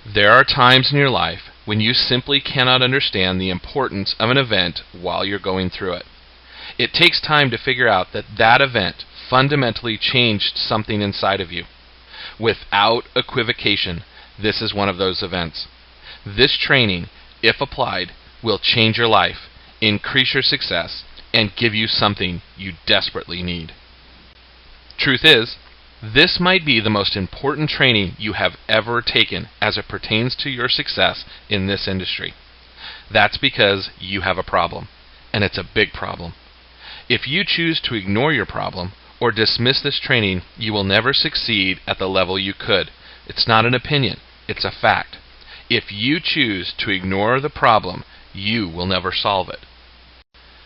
There are times in your life when you simply cannot understand the importance of an event while you're going through it. It takes time to figure out that that event fundamentally changed something inside of you. Without equivocation, this is one of those events. This training, if applied, will change your life, increase your success, and give you something you desperately need. Truth is, this might be the most important training you have ever taken as it pertains to your success in this industry. That's because you have a problem, and it's a big problem. If you choose to ignore your problem or dismiss this training, you will never succeed at the level you could. It's not an opinion, it's a fact. If you choose to ignore the problem, you will never solve it.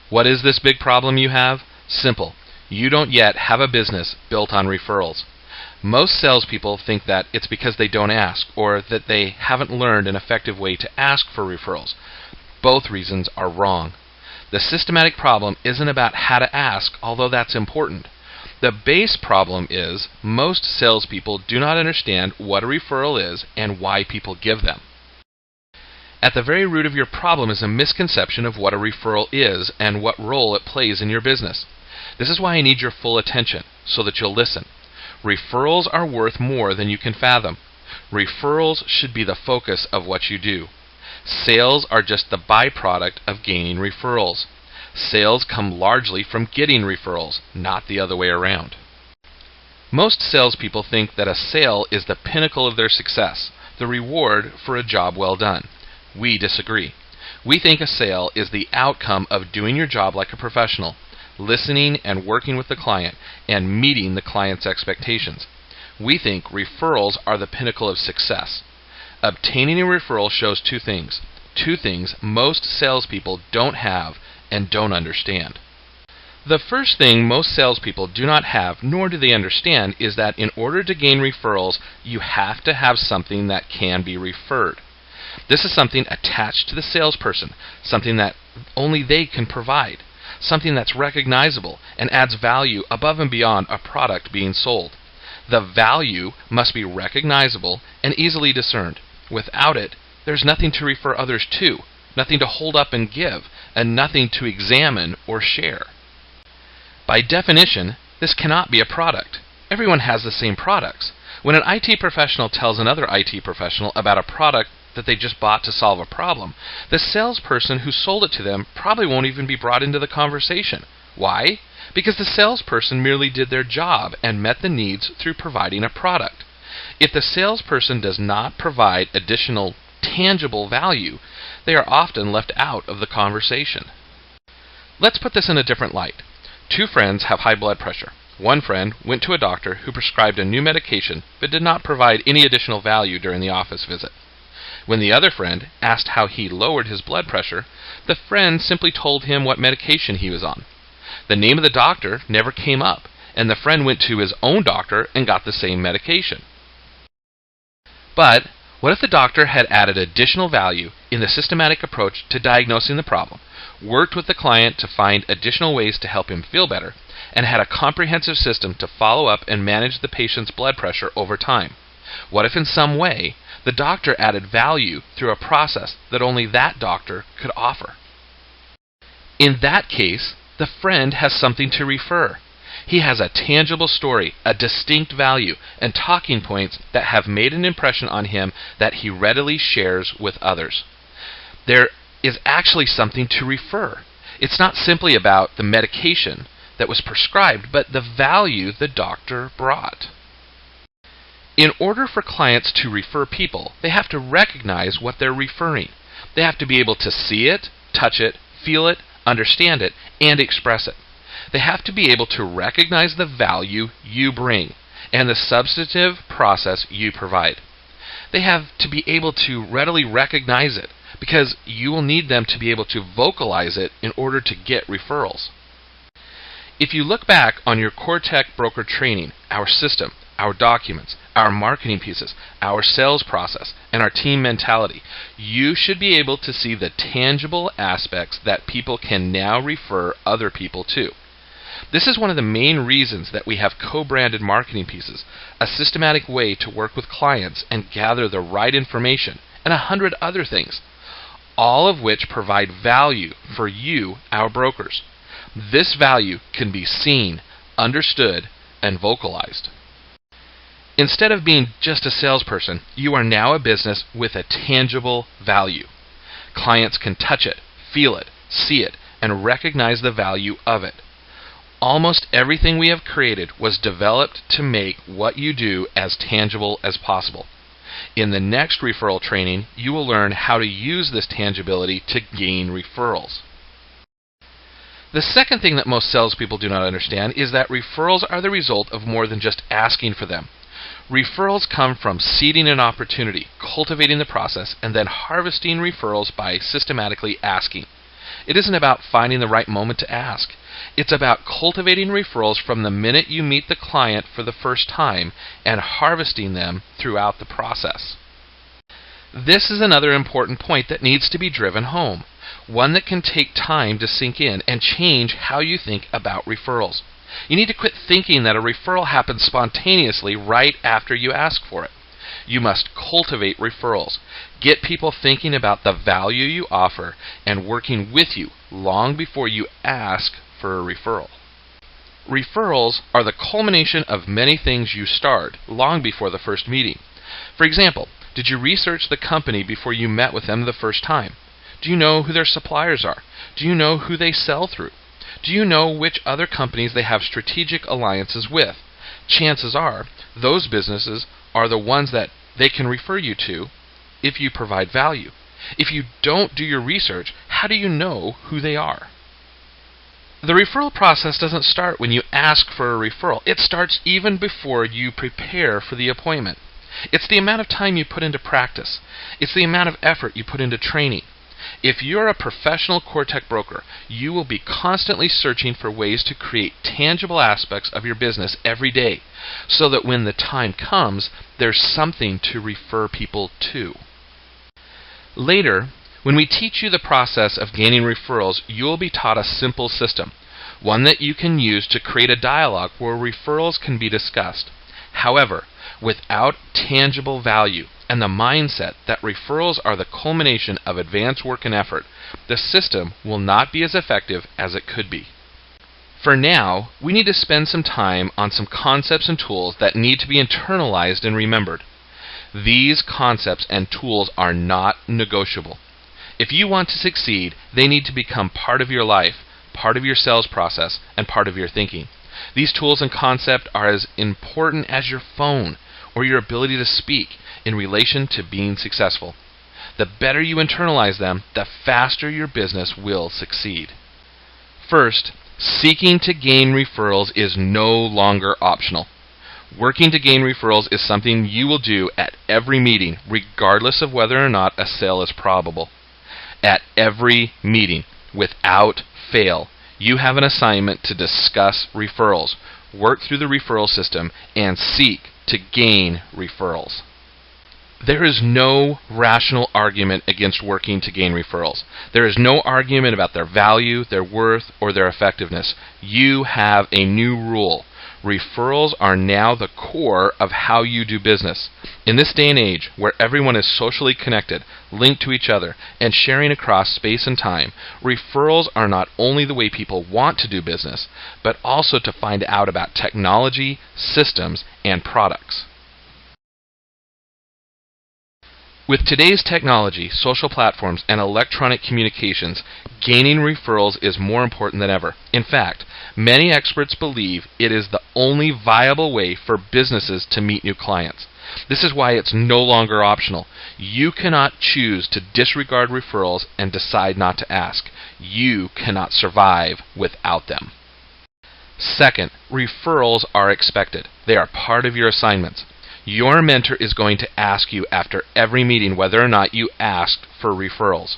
What is this big problem you have? Simple. You don't yet have a business built on referrals. Most salespeople think that it's because they don't ask, or that they haven't learned an effective way to ask for referrals. Both reasons are wrong. The systematic problem isn't about how to ask, although that's important. The base problem is most salespeople do not understand what a referral is and why people give them. At the very root of your problem is a misconception of what a referral is and what role it plays in your business. This is why I need your full attention, so that you'll listen. Referrals are worth more than you can fathom. Referrals should be the focus of what you do. Sales are just the byproduct of gaining referrals. Sales come largely from getting referrals, not the other way around. Most salespeople think that a sale is the pinnacle of their success, the reward for a job well done. We disagree. We think a sale is the outcome of doing your job like a professional, listening and working with the client, and meeting the client's expectations. We think referrals are the pinnacle of success. Obtaining a referral shows two things most salespeople don't have and don't understand. The first thing most salespeople do not have, nor do they understand, is that in order to gain referrals, you have to have something that can be referred. This is something attached to the salesperson, something that only they can provide, something that's recognizable and adds value above and beyond a product being sold. The value must be recognizable and easily discerned. Without it, there's nothing to refer others to, nothing to hold up and give, and nothing to examine or share. By definition, this cannot be a product. Everyone has the same products. When an IT professional tells another IT professional about a product that they just bought to solve a problem, the salesperson who sold it to them probably won't even be brought into the conversation. Why? Because the salesperson merely did their job and met the needs through providing a product. If the salesperson does not provide additional tangible value, they are often left out of the conversation. Let's put this in a different light. Two friends have high blood pressure. One friend went to a doctor who prescribed a new medication but did not provide any additional value during the office visit. When the other friend asked how he lowered his blood pressure, the friend simply told him what medication he was on. The name of the doctor never came up, and the friend went to his own doctor and got the same medication. But what if the doctor had added additional value in the systematic approach to diagnosing the problem, worked with the client to find additional ways to help him feel better, and had a comprehensive system to follow up and manage the patient's blood pressure over time? What if in some way the doctor added value through a process that only that doctor could offer? In that case, the friend has something to refer. He has a tangible story, a distinct value, and talking points that have made an impression on him that he readily shares with others. There is actually something to refer. It's not simply about the medication that was prescribed, but the value the doctor brought. In order for clients to refer people, they have to recognize what they're referring. They have to be able to see it, touch it, feel it, understand it, and express it. They have to be able to recognize the value you bring and the substantive process you provide. They have to be able to readily recognize it, because you will need them to be able to vocalize it in order to get referrals. If you look back on your CoreTech broker training, our system, our documents, our marketing pieces, our sales process, and our team mentality, you should be able to see the tangible aspects that people can now refer other people to. This is one of the main reasons that we have co-branded marketing pieces, a systematic way to work with clients and gather the right information, and 100 other things, all of which provide value for you, our brokers. This value can be seen, understood, and vocalized. Instead of being just a salesperson, you are now a business with a tangible value. Clients can touch it, feel it, see it, and recognize the value of it. Almost everything we have created was developed to make what you do as tangible as possible. In the next referral training, you will learn how to use this tangibility to gain referrals. The second thing that most salespeople do not understand is that referrals are the result of more than just asking for them. Referrals come from seeding an opportunity, cultivating the process, and then harvesting referrals by systematically asking. It isn't about finding the right moment to ask. It's about cultivating referrals from the minute you meet the client for the first time and harvesting them throughout the process. This is another important point that needs to be driven home, one that can take time to sink in and change how you think about referrals. You need to quit thinking that a referral happens spontaneously right after you ask for it. You must cultivate referrals. Get people thinking about the value you offer and working with you long before you ask for a referral. Referrals are the culmination of many things you start long before the first meeting. For example, did you research the company before you met with them the first time? Do you know who their suppliers are? Do you know who they sell through? Do you know which other companies they have strategic alliances with? Chances are, those businesses are the ones that they can refer you to if you provide value. If you don't do your research, how do you know who they are? The referral process doesn't start when you ask for a referral. It starts even before you prepare for the appointment. It's the amount of time you put into practice. It's the amount of effort you put into training. If you're a professional CoreTech broker, you will be constantly searching for ways to create tangible aspects of your business every day, so that when the time comes, there's something to refer people to. Later, when we teach you the process of gaining referrals, you'll be taught a simple system, one that you can use to create a dialogue where referrals can be discussed. However, without tangible value and the mindset that referrals are the culmination of advanced work and effort, the system will not be as effective as it could be. For now, we need to spend some time on some concepts and tools that need to be internalized and remembered. These concepts and tools are not negotiable. If you want to succeed, they need to become part of your life, part of your sales process, and part of your thinking. These tools and concepts are as important as your phone or your ability to speak in relation to being successful. The better you internalize them, the faster your business will succeed. First, seeking to gain referrals is no longer optional. Working to gain referrals is something you will do at every meeting, regardless of whether or not a sale is probable. At every meeting, without fail, you have an assignment to discuss referrals, work through the referral system, and seek to gain referrals. There is no rational argument against working to gain referrals. There is no argument about their value, their worth, or their effectiveness. You have a new rule. Referrals are now the core of how you do business. In this day and age, where everyone is socially connected, linked to each other, and sharing across space and time, referrals are not only the way people want to do business, but also to find out about technology, systems, and products. With today's technology, social platforms, and electronic communications, gaining referrals is more important than ever. In fact, many experts believe it is the only viable way for businesses to meet new clients. This is why it's no longer optional. You cannot choose to disregard referrals and decide not to ask. You cannot survive without them. Second, referrals are expected. They are part of your assignments. Your mentor is going to ask you after every meeting whether or not you asked for referrals.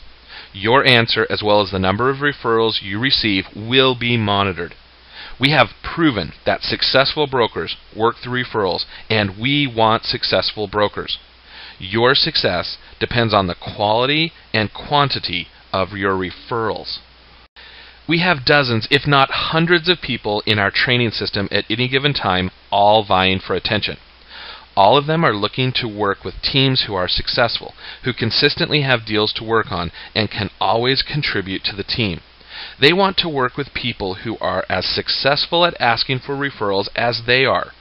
Your answer, as well as the number of referrals you receive, will be monitored. We have proven that successful brokers work through referrals, and we want successful brokers. Your success depends on the quality and quantity of your referrals. We have dozens, if not hundreds of people in our training system at any given time, all vying for attention. All of them are looking to work with teams who are successful, who consistently have deals to work on, and can always contribute to the team. They want to work with people who are as successful at asking for referrals as they are.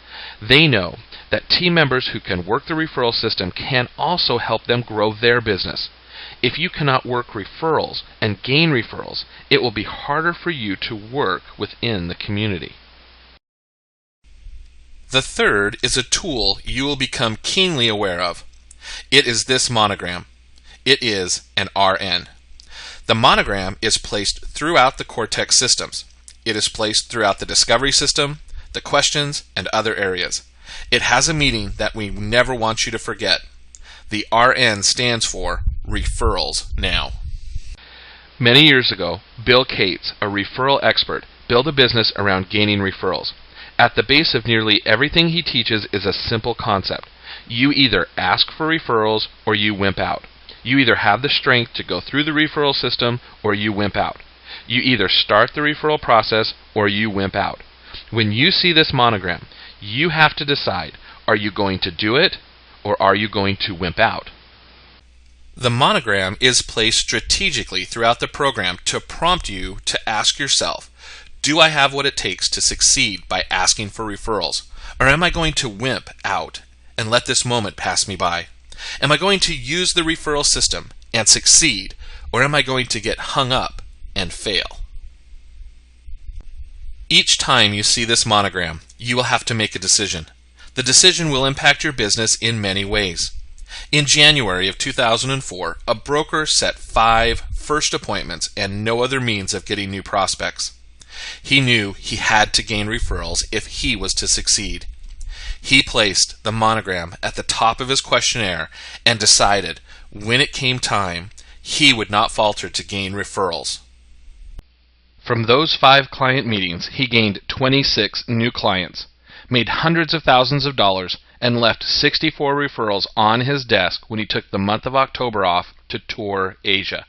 They know that team members who can work the referral system can also help them grow their business. If you cannot work referrals and gain referrals, it will be harder for you to work within the community. The third is a tool you will become keenly aware of. It is this monogram. It is an RN. The monogram is placed throughout the Cortex systems. It is placed throughout the discovery system, the questions, and other areas. It has a meaning that we never want you to forget. The RN stands for Referrals Now. Many years ago, Bill Cates, a referral expert, built a business around gaining referrals. At the base of nearly everything he teaches is a simple concept. You either ask for referrals or you wimp out. You either have the strength to go through the referral system or you wimp out. You either start the referral process or you wimp out. When you see this monogram, you have to decide, are you going to do it or are you going to wimp out? The monogram is placed strategically throughout the program to prompt you to ask yourself, do I have what it takes to succeed by asking for referrals? Or am I going to wimp out and let this moment pass me by? Am I going to use the referral system and succeed? Or am I going to get hung up and fail? Each time you see this monogram, you will have to make a decision. The decision will impact your business in many ways. In January of 2004, a broker set 5 first appointments and no other means of getting new prospects. He knew he had to gain referrals if he was to succeed. He placed the monogram at the top of his questionnaire and decided when it came time, he would not falter to gain referrals. From those 5 client meetings, he gained 26 new clients, made hundreds of thousands of dollars, and left 64 referrals on his desk when he took the month of October off to tour Asia.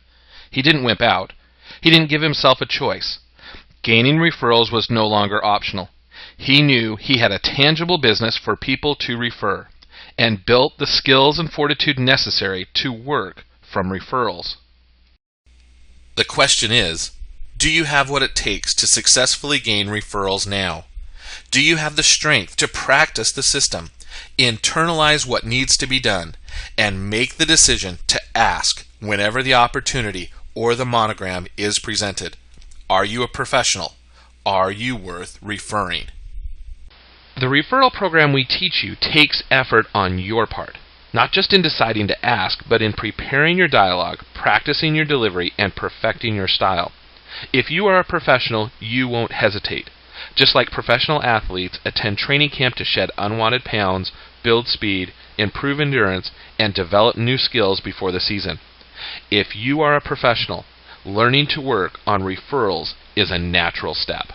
He didn't wimp out. He didn't give himself a choice. Gaining referrals was no longer optional. He knew he had a tangible business for people to refer, and built the skills and fortitude necessary to work from referrals. The question is, do you have what it takes to successfully gain referrals now? Do you have the strength to practice the system, internalize what needs to be done, and make the decision to ask whenever the opportunity or the monogram is presented? Are you a professional? Are you worth referring? The referral program we teach you takes effort on your part, not just in deciding to ask, but in preparing your dialogue, practicing your delivery, and perfecting your style. If you are a professional, you won't hesitate. Just like professional athletes attend training camp to shed unwanted pounds, build speed, improve endurance, and develop new skills before the season. If you are a professional, learning to work on referrals is a natural step.